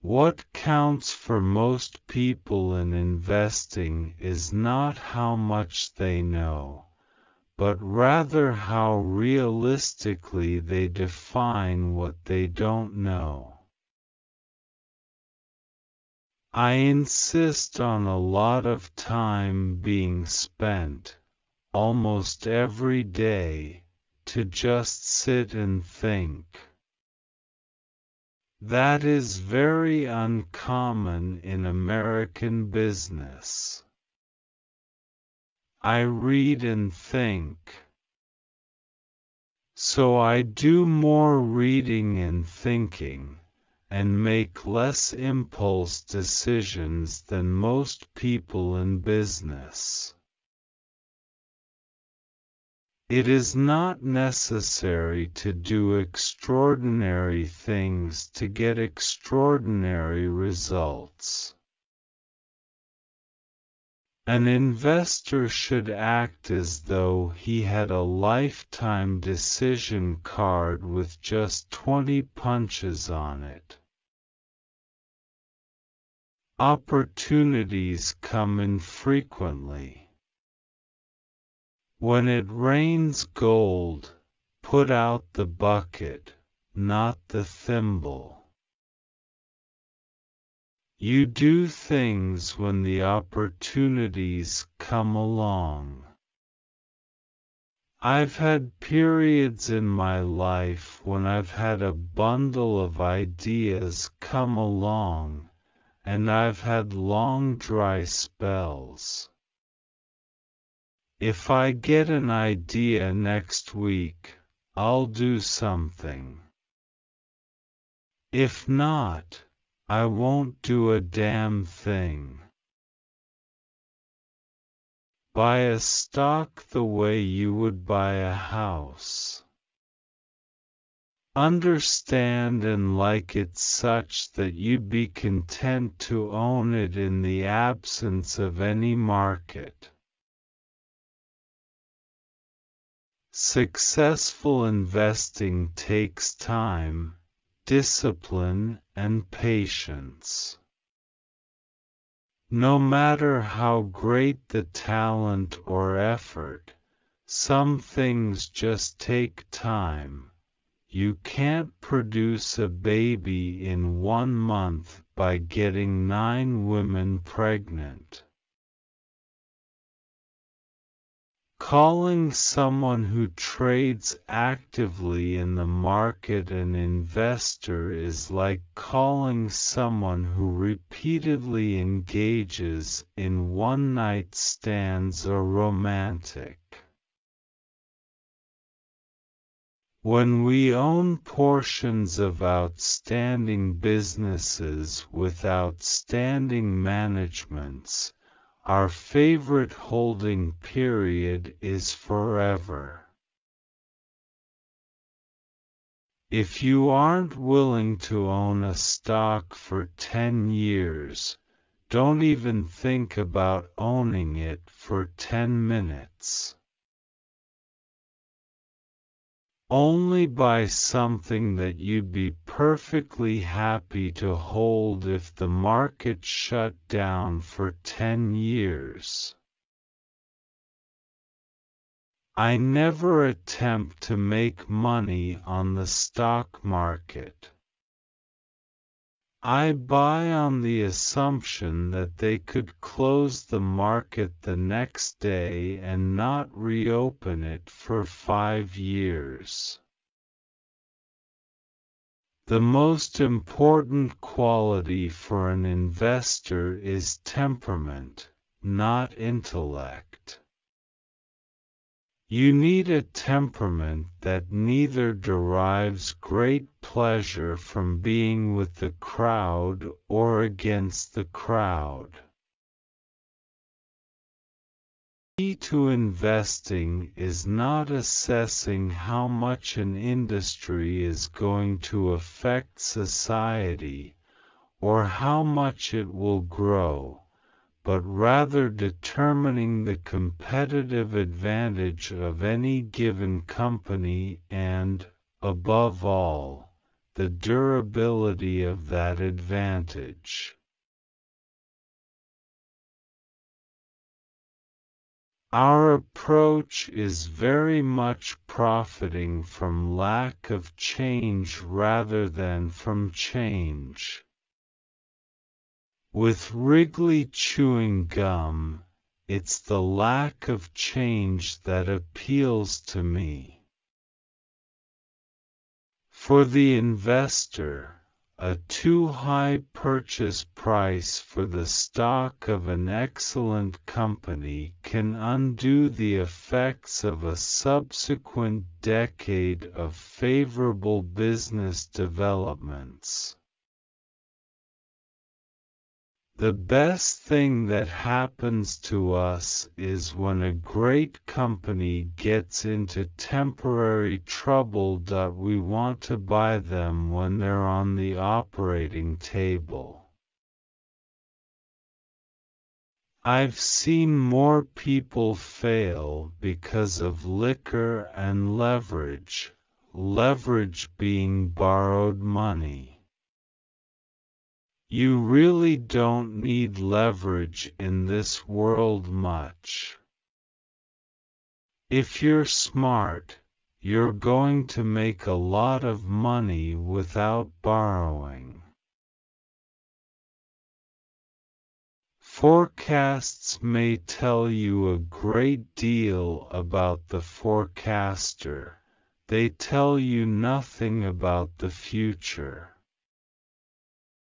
What counts for most people in investing is not how much they know, but rather how realistically they define what they don't know. I insist on a lot of time being spent, almost every day, to just sit and think. That is very uncommon in American business. I read and think. So I do more reading and thinking, and make less impulse decisions than most people in business. It is not necessary to do extraordinary things to get extraordinary results. An investor should act as though he had a lifetime decision card with just 20 punches on it. Opportunities come infrequently. When it rains gold, put out the bucket, not the thimble. You do things when the opportunities come along. I've had periods in my life when I've had a bundle of ideas come along, and I've had long dry spells. If I get an idea next week, I'll do something. If not, I won't do a damn thing. Buy a stock the way you would buy a house. Understand and like it such that you'd be content to own it in the absence of any market. Successful investing takes time, discipline, and patience. No matter how great the talent or effort, some things just take time. You can't produce a baby in 1 month by getting 9 women pregnant. Calling someone who trades actively in the market an investor is like calling someone who repeatedly engages in one-night stands a romantic. When we own portions of outstanding businesses with outstanding managements, our favorite holding period is forever. If you aren't willing to own a stock for 10 years, don't even think about owning it for 10 minutes. Only buy something that you'd be perfectly happy to hold if the market shut down for 10 years. I never attempt to make money on the stock market. I buy on the assumption that they could close the market the next day and not reopen it for 5 years. The most important quality for an investor is temperament, not intellect. You need a temperament that neither derives great pleasure from being with the crowd or against the crowd. The key to investing is not assessing how much an industry is going to affect society, or how much it will grow, but rather determining the competitive advantage of any given company and, above all, the durability of that advantage. Our approach is very much profiting from lack of change rather than from change. With Wrigley chewing gum, it's the lack of change that appeals to me. For the investor, a too high purchase price for the stock of an excellent company can undo the effects of a subsequent decade of favorable business developments. The best thing that happens to us is when a great company gets into temporary trouble that we want to buy them when they're on the operating table. I've seen more people fail because of liquor and leverage being borrowed money. You really don't need leverage in this world much. If you're smart, you're going to make a lot of money without borrowing. Forecasts may tell you a great deal about the forecaster. They tell you nothing about the future.